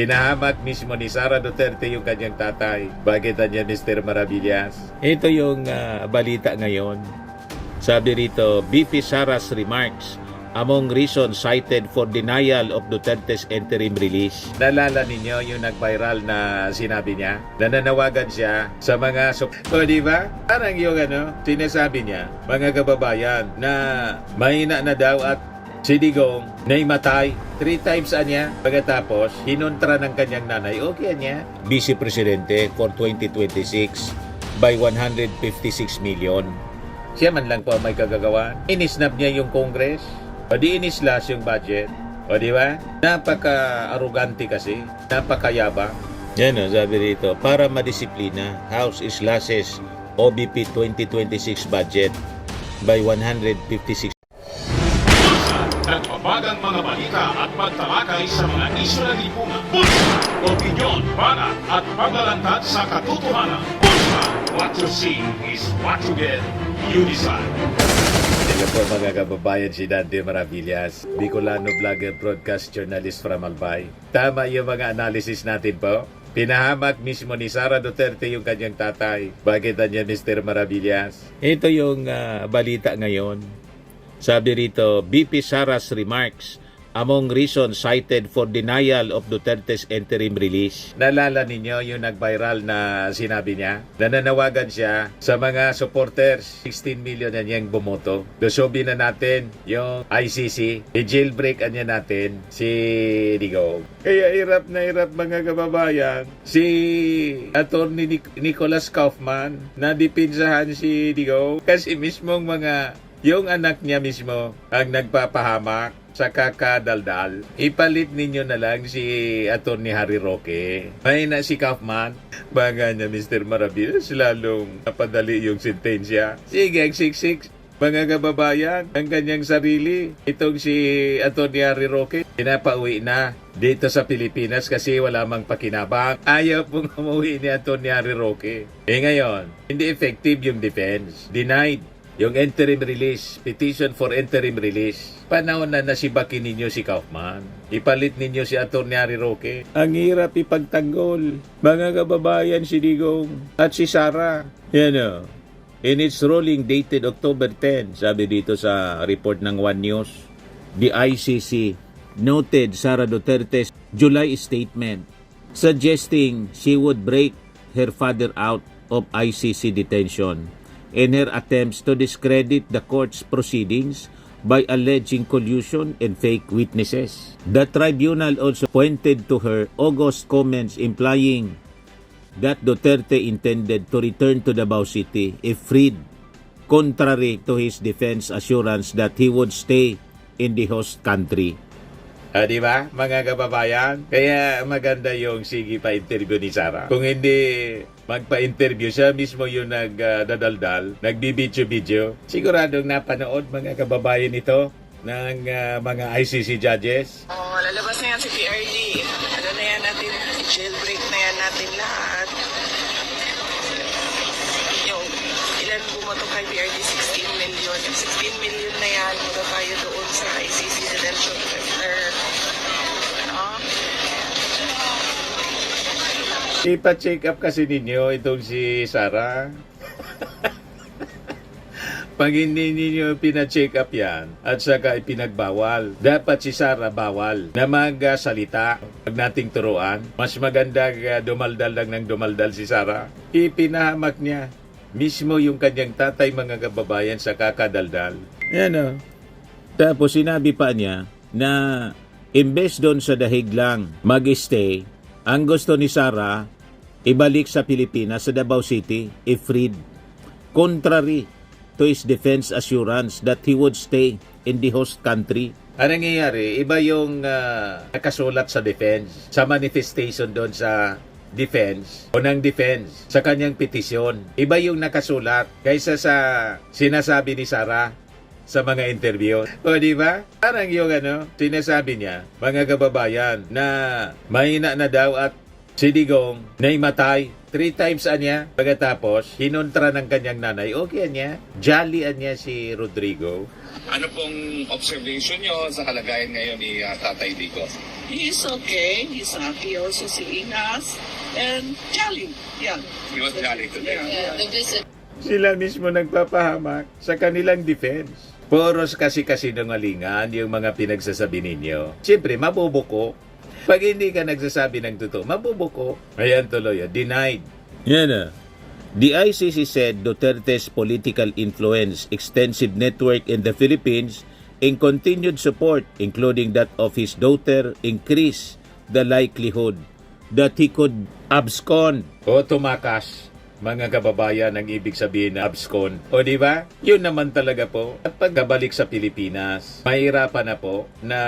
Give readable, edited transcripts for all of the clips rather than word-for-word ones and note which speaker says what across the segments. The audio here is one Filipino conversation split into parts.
Speaker 1: Hinahamak mismo ni Sara Duterte yung kanyang tatay. Bakit niya, Mr. Maravillas? Ito yung balita ngayon. Sabi rito, BP Sara's remarks among reasons cited for denial of Duterte's interim release. Nalala ninyo yung nag-viral na sinabi niya? Nananawagan siya sa mga... O di ba? Parang yung sinasabi niya, mga kababayan, na mahina na daw at si Digong naimatay 3 times niya. Pagkatapos, hinontra ng kanyang nanay, okay niya. Vice Presidente for 2026 by 156 million. Siya man lang po may kagagawa. Inisnap niya yung Congress. O di inislas yung budget. O di ba? Napaka-arugante kasi. Napakayabang. Yan o, sabi rito, para madisiplina, House slashes OBP 2026 budget by 156.
Speaker 2: Nagbabagang mga balita at pagtalakay sa mga isyu ng lipunan. Bulsa! Opinyon, banat at paglalantad sa katotohanan. Bulsa! What you see is what you get. You decide.
Speaker 1: Hello po mga kababayan, si Dante Maravillas, Bicolano vlogger, broadcast journalist from Albay. Tama yung mga analysis natin po. Pinahamak mismo ni Sara Duterte yung kanyang tatay. Bakit niya, Mr. Maravillas? Ito yung balita ngayon. Sabi rito, BP Sara's remarks among reasons cited for denial of Duterte's interim release. Nalala ninyo yung nag-viral na sinabi niya? Nananawagan siya sa mga supporters. 16 million na niyang bumoto. Lusobi na natin yung ICC. I-jailbreak niya natin si Digong. Kaya hirap na hirap mga kababayan. Si Attorney Nicholas Kaufman na dipinsahan si Digong kasi mismong yung anak niya mismo ang nagpapahamak sa kakadaldal. Ipalit ninyo na lang si Atty. Harry Roque. May na si Kaufman. Baga niya, Mr. Maravillas, lalong napadali yung sentensya. Sige, ang siksik. Mga kababayan, ang kanyang sarili. Itong si Atty. Harry Roque, pinapauwi na dito sa Pilipinas kasi wala mang pakinabang. Ayaw pong umuwi ni Atty. Harry Roque. Ngayon, hindi effective yung defense. Denied yung interim release, petition for interim release. Panahon na nasibakin ninyo si Kaufman. Ipalit ninyo si Atty. Harry Roque. Ang hirap ipagtanggol. Mga kababayan, si Digong at si Sara. Yan o. In its ruling dated October 10, sabi dito sa report ng One News, the ICC noted Sara Duterte's July statement suggesting she would break her father out of ICC detention in her attempts to discredit the court's proceedings by alleging collusion and fake witnesses. The tribunal also pointed to her August comments implying that Duterte intended to return to Davao City if freed, contrary to his defense assurance that he would stay in the host country. Di ba, mga kababayan? Kaya maganda yung sige pa-interview ni Sara. Kung hindi magpa-interview, siya mismo yung nagdadaldal, nagbibidyo-video. Siguradong napanood, mga kababayan, ito ng mga ICC judges.
Speaker 3: Lalabas na yan si PRD. Ano na yan natin, jailbreak na yan natin lahat. Yung ilan bumoto kay PRD, 16 million. Yung 16 million na yan, muna tayo doon sa ICC detention center.
Speaker 1: Ipa-check up kasi ninyo itong si Sara. Pag hindi ninyo pina-check up yan at saka ipinagbawal, dapat si Sara bawal na magsalita. Pag nating turuan, mas maganda dumaldal lang ng dumaldal si Sara. Ipinahamak niya mismo yung kanyang tatay, mga kababayan, sa kakadaldal. Yan o. Tapos sinabi pa niya na imbes doon sa dahig lang mag-stay, ang gusto ni Sara, ibalik sa Pilipinas, sa Davao City, if freed. Contrary to his defense assurance that he would stay in the host country. Ang nangyayari, iba yung nakasulat sa defense, sa manifestation doon sa defense, o ng defense, sa kanyang petisyon. Iba yung nakasulat kaysa sa sinasabi ni Sara sa mga interview. O di ba? Parang yung sinasabi niya, mga kababayan, na mahina na daw at si Digong naimatay 3 times anya. Pagkatapos, hinontra ng kanyang nanay. Okay anya. Jolly anya si Rodrigo.
Speaker 4: Ano pong observation nyo sa kalagayan ngayon ni Tatay Dico?
Speaker 5: He's okay. He's happy also seeing us. And jolly. Yeah.
Speaker 4: He was jolly today.
Speaker 5: The visit.
Speaker 1: Sila mismo nagpapahamak sa kanilang defense. Poros kasi sinungalingan yung mga pinagsasabi ninyo. Siyempre, mabubuko. Pag hindi ka nagsasabi ng totoo, mabubuko. Ayan tuloy, denied. Yan na. The ICC said Duterte's political influence, extensive network in the Philippines, and continued support, including that of his daughter, increased the likelihood that he could abscond o tumakas. Mga kababayan, ang ibig sabihin na abscond. O di ba? Yun naman talaga po. At pagkabalik sa Pilipinas, mahirapan na po na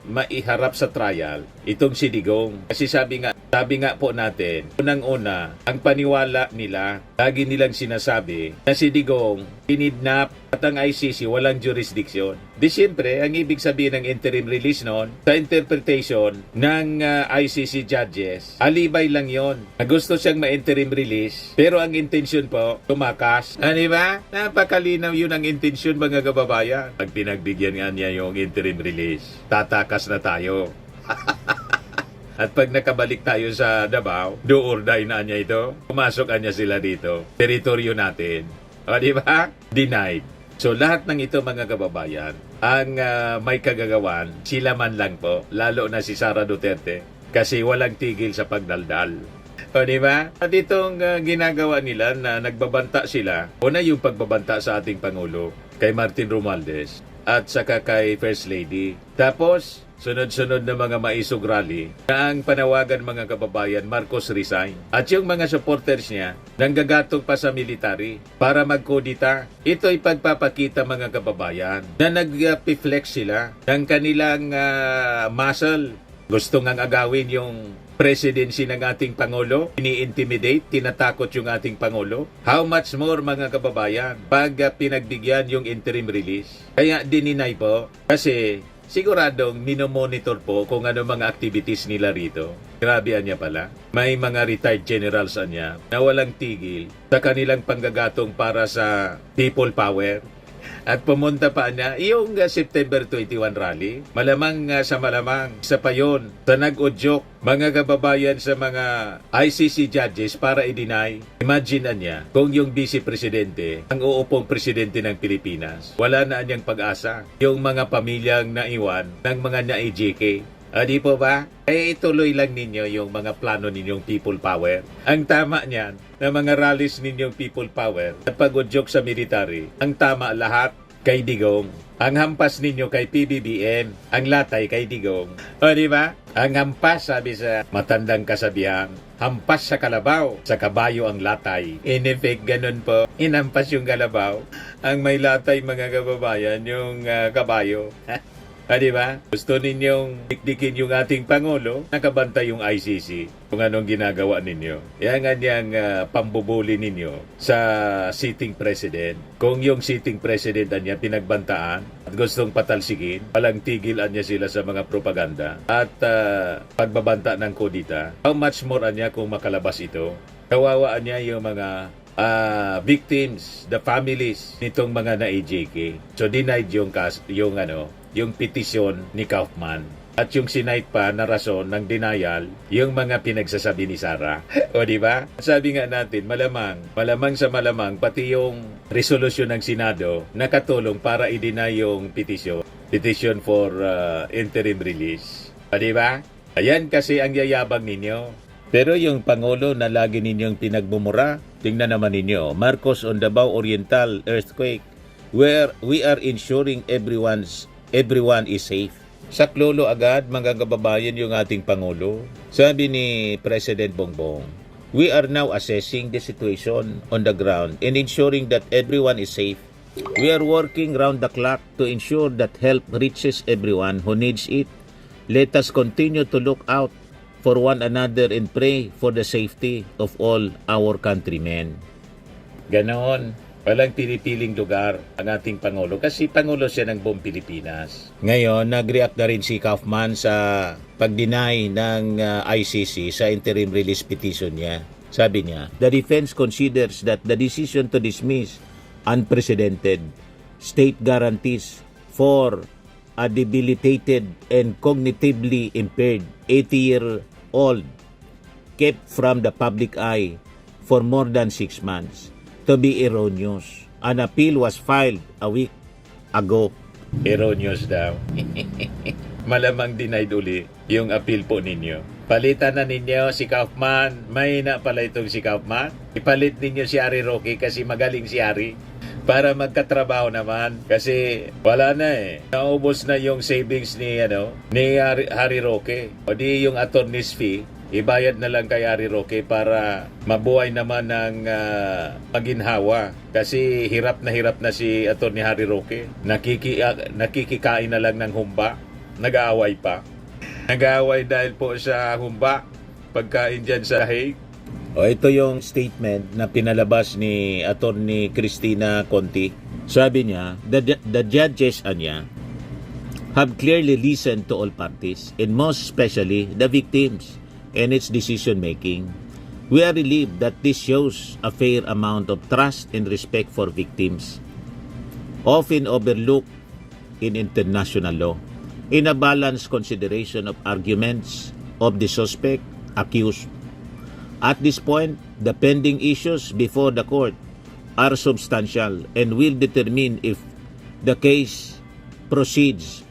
Speaker 1: maiharap sa trial itong si Digong. Kasi sabi nga po natin, unang-una, ang paniwala nila, lagi nilang sinasabi na si Digong kinidnap at ang ICC walang jurisdiction. Di siyempre, ang ibig sabihin ng interim release noon, sa interpretation ng ICC judges, alibay lang yon. Gusto siyang ma-interim release, pero ang intention po, tumakas. Di ba? Napakalinaw yun ang intention, mga kababayan. Pag pinagbigyan nga niya yung interim release, tatakas na tayo. At pag nakabalik tayo sa Davao, do or die na niya ito. Pumasok niya sila dito. Teritoryo natin. O, di ba? Denied. So, lahat ng ito, mga kababayan, ang may kagagawan, sila man lang po, lalo na si Sara Duterte, kasi walang tigil sa pagdaldal. O, di ba? At itong ginagawa nila na nagbabanta sila, una yung pagbabanta sa ating Pangulo, kay Martin Romualdez, at saka kay First Lady. Tapos, sunod-sunod na mga maisog rally na ang panawagan, mga kababayan, Marcos resign. At yung mga supporters niya nanggagatong pa sa military para magkodita. Ito ay pagpapakita, mga kababayan, na nag-flex sila ng kanilang muscle. Gusto ngang agawin yung presidency ng ating Pangulo, ini-intimidate, tinatakot yung ating Pangulo. How much more, mga kababayan, pag pinagbigyan yung interim release? Kaya dininay po, kasi siguradong minomonitor po kung ano mga activities nila rito. Grabe niya pala. May mga retired generals niya na walang tigil sa kanilang panggagatong para sa people power. At pumunta pa niya yung September 21 rally. Malamang sa malamang sa payon sa nag-udyok, mga kababayan, sa mga ICC judges para i-deny. Imagine niya kung yung vice presidente ang uupong presidente ng Pilipinas. Wala na niyang pag-asa. Yung mga pamilyang naiwan ng mga na-EJK. Di po ba? Ituloy lang ninyo yung mga plano ninyong people power. Ang tama niyan na mga rallies ninyong people power at pag-udyok sa military, ang tama lahat kay Digong. Ang hampas ninyo kay PBBM, ang latay kay Digong. O di ba? Ang hampas, sabi sa matandang kasabihan, hampas sa kalabaw, sa kabayo ang latay. In effect, ganun po. Inampas yung kalabaw. Ang may latay, mga kababayan, yung kabayo. Di ba? Gusto ninyong dikdikin yung ating Pangulo, nakabantay yung ICC kung anong ginagawa ninyo. Yan nga niyang pambubuli ninyo sa sitting president. Kung yung sitting president niya pinagbantaan at gustong patalsigin, walang tigilan niya sila sa mga propaganda at pagbabanta ng kodita. How much more niya kung makalabas ito? Kawawaan niya yung mga victims, the families nitong mga na-EJK. So denied yung petisyon ni Kaufman. At yung sinight pa na rason ng denial, yung mga pinagsasabi ni Sara. O di ba? Sabi nga natin, malamang sa malamang, pati yung resolusyon ng Senado nakatulong para i-deny yung petisyon. Petition for interim release. O di ba? Ayan kasi ang yayabang ninyo. Pero yung Pangulo na lagi ninyong pinagbumura, tingnan naman ninyo, Marcos on Davao Oriental earthquake, where we are ensuring everyone is safe. Saklolo agad, mga kababayan, yung ating Pangulo. Sabi ni President Bongbong, we are now assessing the situation on the ground and ensuring that everyone is safe. We are working round the clock to ensure that help reaches everyone who needs it. Let us continue to look out for one another and pray for the safety of all our countrymen. Ganon. Walang pinipiling lugar ang ating Pangulo kasi Pangulo siya ng buong Pilipinas. Ngayon, nag-react na rin si Kaufman sa pag-deny ng ICC sa interim release petition niya. Sabi niya, the defense considers that the decision to dismiss unprecedented state guarantees for a debilitated and cognitively impaired 80-year-old kept from the public eye for more than 6 months to be erroneous. An appeal was filed a week ago. Erroneous daw. Malamang denied uli yung appeal po ninyo. Palitan na ninyo si Kaufman. Mahina pala itong si Kaufman. Ipalit ninyo si Harry Roque kasi magaling si Harry. Para magkatrabaho naman kasi wala na naubos na yung savings ni Harry Roque. O di yung attorney's fee ibayad na lang kay Harry Roque para mabuhay naman ng maginhawa kasi hirap na si attorney Harry Roque. Nakikikain na lang ng humba. Nag-aaway pa. Nag-aaway dahil po sa humba pagkain dyan sa Hague. O ito yung statement na pinalabas ni Attorney Cristina Conti. Sabi niya, the judges have clearly listened to all parties and most especially the victims and its decision making. We are relieved that this shows a fair amount of trust and respect for victims, often overlooked in international law. In a balanced consideration of arguments of the suspect accused. At this point, the pending issues before the court are substantial and will determine if the case proceeds,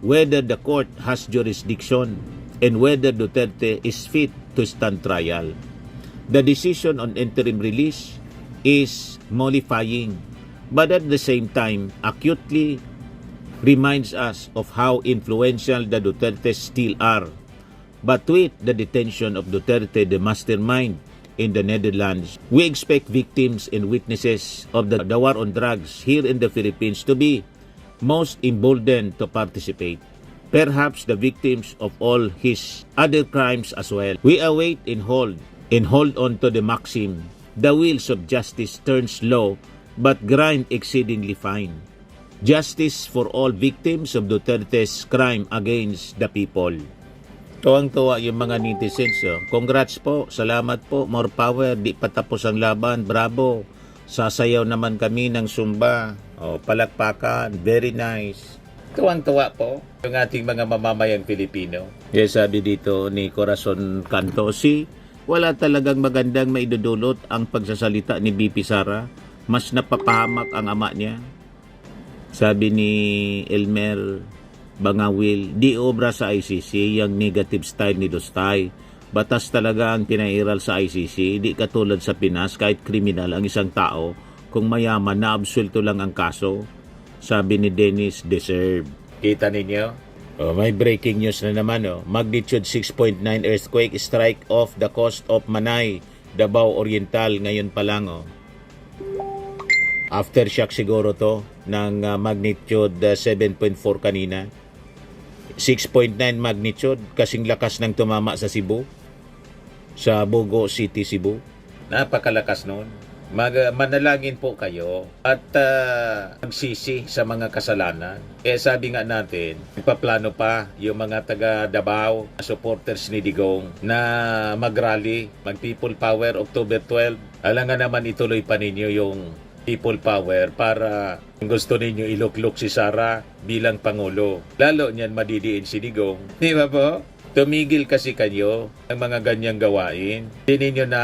Speaker 1: whether the court has jurisdiction, and whether Duterte is fit to stand trial. The decision on interim release is mollifying, but at the same time, acutely reminds us of how influential the Dutertes still are. But with the detention of Duterte, the mastermind in the Netherlands, we expect victims and witnesses of the war on drugs here in the Philippines to be most emboldened to participate. Perhaps the victims of all his other crimes as well. We await and hold on to the maxim, the wheels of justice turns slow but grind exceedingly fine. Justice for all victims of Duterte's crime against the people. Tuwang-tuwa yung mga netizens. Congrats po, salamat po, more power, di pa tapos ang laban, bravo. Sasayaw naman kami ng Zumba. Palakpakan, very nice. Tuwang-tuwa po yung ating mga mamamayang Pilipino. Yes, sabi dito ni Corazon Cantosi, wala talagang magandang maidudulot ang pagsasalita ni BP Sara. Mas napapahamak ang ama niya. Sabi ni Elmer Bangawil, di obra sa ICC yung negative style ni Dostay. Batas talaga ang pinairal sa ICC, di katulad sa Pinas kahit kriminal ang isang tao, kung mayaman na absuelto lang ang kaso. Sabi ni Dennis Deserve. Kita ninyo? May breaking news na naman. Magnitude 6.9 earthquake strike off the coast of Manay, Davao Oriental ngayon pa lang. Aftershock siguro to ng magnitude 7.4 kanina. 6.9 magnitude, kasing lakas ng tumama sa Cebu, sa Bogo City, Cebu. Napakalakas noon. Manalangin po kayo at magsisi sa mga kasalanan. Sabi nga natin, ipaplano pa yung mga taga Davao, supporters ni Digong na mag-rally, mag-People Power October 12. Alam nga naman ituloy pa ninyo yung People Power para gusto ninyo iluklok si Sara bilang Pangulo. Lalo niyan madidiin si Digong. Di ba po? Tumigil kasi kayo ng mga ganyang gawain. Hindi ninyo na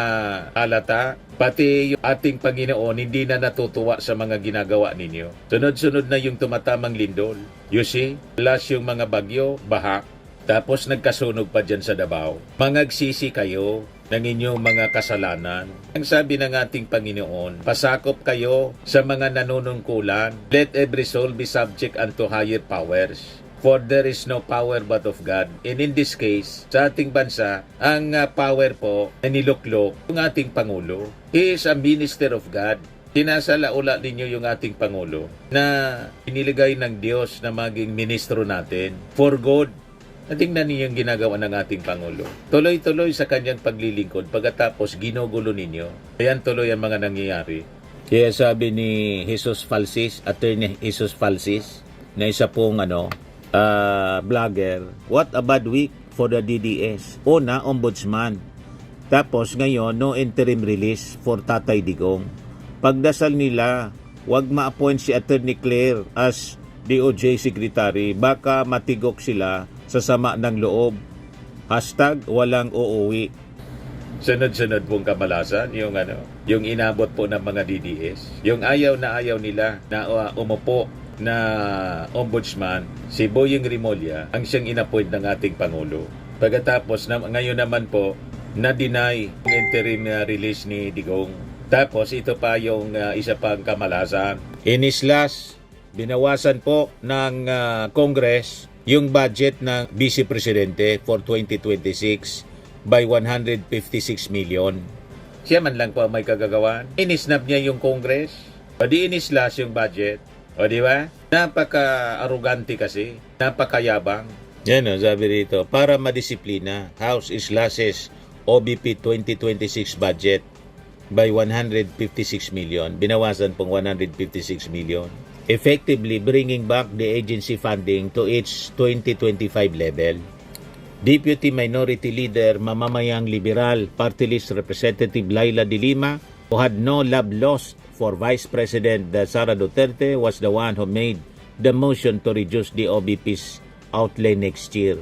Speaker 1: halata. Pati yung ating Panginoon hindi na natutuwa sa mga ginagawa ninyo. Sunod-sunod na yung tumatamang lindol. You see? Last yung mga bagyo, baha. Tapos nagkasunog pa dyan sa Davao. Mangagsisi kayo ng inyong mga kasalanan. Ang sabi ng ating Panginoon, pasakop kayo sa mga nanunungkulan. Let every soul be subject unto higher powers. For there is no power but of God. And in this case, sa ating bansa, ang power po na niluklok yung ating Pangulo. He is a minister of God. Sinasalaula ninyo yung ating Pangulo na iniligay ng Diyos na maging ministro natin for good. Tingnan niyo yung ginagawa ng ating Pangulo. Tuloy-tuloy sa kanyang paglilingkod pagkatapos ginugulo ninyo. Ayan tuloy ang mga nangyayari. Kaya sabi ni Jesus Falsis, Attorney Jesus Falsis, na isa pong vlogger, what a bad week for the DDS. Una, ombudsman.
Speaker 6: Tapos ngayon, no interim release for Tatay Digong. Pagdasal nila, wag ma-appoint si Attorney Claire as DOJ Secretary. Baka matigok sila sa sama ng loob. #walang uuwi.
Speaker 1: Sunod-sunod pong kamalasan, yung inabot po ng mga DDS. Yung ayaw nila na umupo na ombudsman, si Boyeng Rimulya, ang siyang inappoint ng ating Pangulo. Pagkatapos, ngayon naman po, na-deny yung interim release ni Digong. Tapos ito pa yung isa pang kamalasan. Inislas, binawasan po ng Congress yung budget ng Vice Presidente for 2026 by 156 million. Siya man lang po ang may kagagawan. Inisnab niya yung Congress. O di inislas yung budget. O di ba? Napaka-arugante kasi. Napakayabang. Yan o, sabi rito. Para madisiplina, House slashes OBP 2026 budget by 156 million. Binawasan pong 156 million. Effectively bringing back the agency funding to its 2025 level. Deputy Minority Leader Mamamayang Liberal Party List Representative Laila de Lima, who had no love lost for Vice President Sara Duterte, was the one who made the motion to reduce the OBP's outlay next year.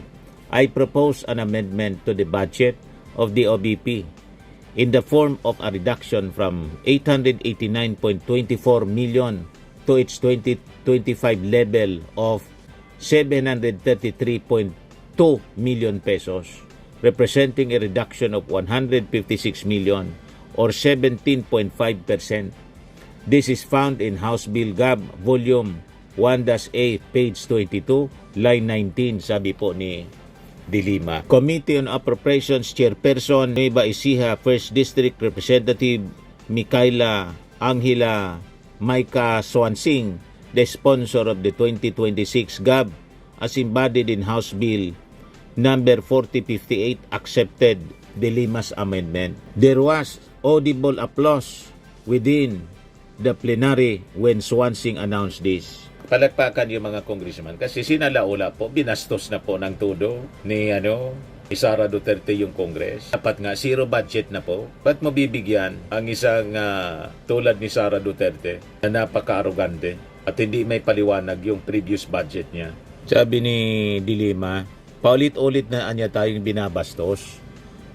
Speaker 1: I propose an amendment to the budget of the OBP in the form of a reduction from 889.24 million to its 2025 level of 733.2 million pesos, representing a reduction of 156 million or 17.5%. This is found in House Bill Gab Volume 1-A, page 22, line 19, sabi po ni de Lima. Committee on Appropriations Chairperson Nueva Ecija, 1st District Representative Micaela Angela Maika Swansing, the sponsor of the 2026 GAB, as embodied in House Bill number 4058, accepted de Lima's amendment. There was audible applause within the plenary when Swansing announced this. Palakpakan yung mga congressman kasi sinalaula po, binastos na po ng todo ni Sara Duterte yung Congress. Dapat nga zero budget na po. Ba't mo bibigyan ang isang tulad ni Sara Duterte na napaka-arugante at hindi may paliwanag yung previous budget niya? Sabi ni de Lima, paulit-ulit na anya tayong binabastos.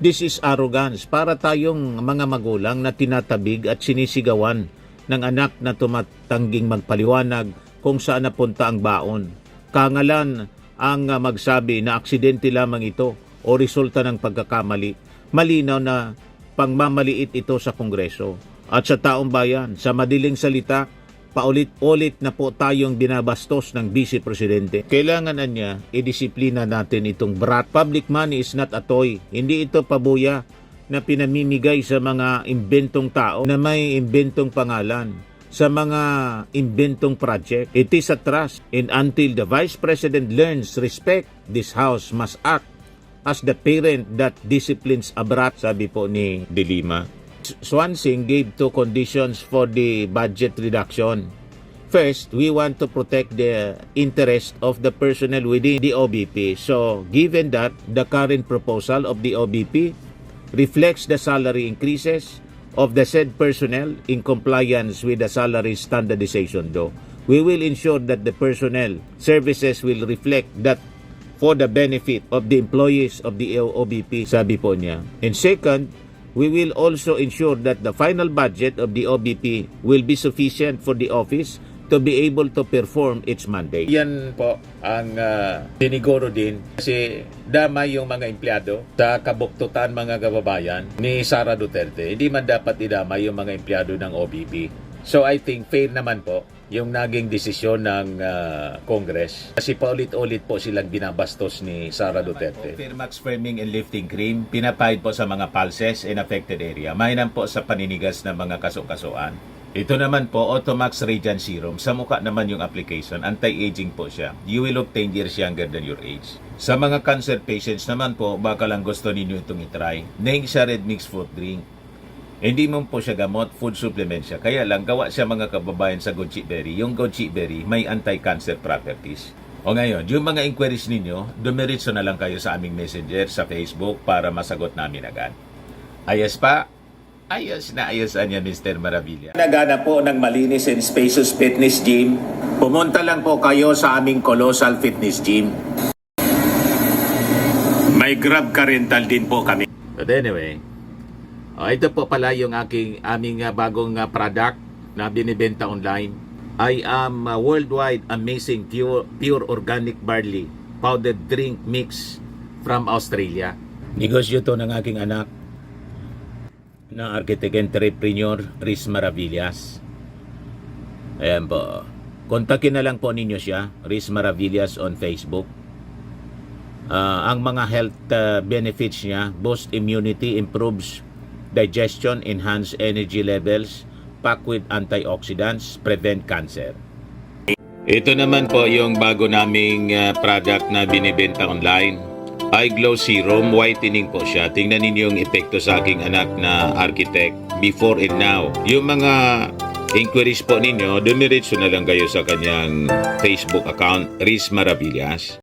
Speaker 1: This is arrogance. Para tayong mga magulang na tinatabig at sinisigawan ng anak na tumatangging magpaliwanag kung saan napunta ang baon. Kangalan ang magsabi na aksidente lamang ito o resulta ng pagkakamali. Malinaw na pangmamaliit ito sa Kongreso at sa taong bayan. Sa madiling salita, paulit-ulit na po tayong binabastos ng Vice Presidente. Kailangan na niya idisiplina natin itong brat. Public money is not a toy. Hindi ito pabuya na pinamimigay sa mga imbentong tao na may imbentong pangalan, sa mga imbentong project. It is a trust, and until the Vice President learns respect, this House must act as the parent that disciplines a brat, sabi po ni de Lima. Swansing gave two conditions for the budget reduction. First, we want to protect the interest of the personnel within the OBP. So, given that the current proposal of the OBP reflects the salary increases of the said personnel in compliance with the salary standardization law, we will ensure that the personnel services will reflect that for the benefit of the employees of the OBP, sabi po niya. And second, we will also ensure that the final budget of the OBP will be sufficient for the office to be able to perform its mandate. Yan po ang tiniguro din kasi damay yung mga empleyado sa kabuktutan mga kababayan ni Sara Duterte. Hindi man dapat idamay yung mga empleyado ng OBP. So I think fair naman po yung naging desisyon ng Congress kasi paulit-ulit po silang binabastos ni Sara Duterte. Firmax Firming and Lifting Cream, pinapahid po sa mga pulses in affected area. Mainam po sa paninigas ng mga kaso-kasuan. Ito naman po, Automax Radiant Serum. Sa mukha naman yung application, anti-aging po siya. You will look 10 years younger than your age. Sa mga cancer patients naman po, baka lang gusto ninyo itong itry. Neng siya red mixed fruit drink. Hindi mo po siya gamot, food supplement siya. Kaya lang, gawa siya mga kababayan sa goji berry. Yung goji berry, may anti-cancer properties. O ngayon, yung mga inquiries ninyo, dumiritso na lang kayo sa aming messenger sa Facebook para masagot namin agad. Ayos pa? Ayos na ayos niya, Mr. Maravilla. Nagana po ng malinis and spacious fitness gym. Pumunta lang po kayo sa aming Colossal Fitness Gym. May Grab ka rental din po kami. But anyway, ito po pala yung aming bagong product na binibenta online. I am worldwide amazing pure organic barley powdered drink mix from Australia. Negosyo to ng aking anak na architect entrepreneur Riz Maravillas. Ayan po. Kontakin na lang po ninyo siya, Riz Maravillas on Facebook. Ang mga health benefits niya, boost immunity, improves digestion, enhance energy levels, packed with antioxidants, prevent cancer. Ito naman po yung bago naming product na binibenta online. Eye Glow Serum, whitening po siya. Tingnan ninyo yung epekto sa aking anak na architect before and now. Yung mga inquiries po ninyo, dumiretso na lang kayo sa kanyang Facebook account, Riz Maravillas.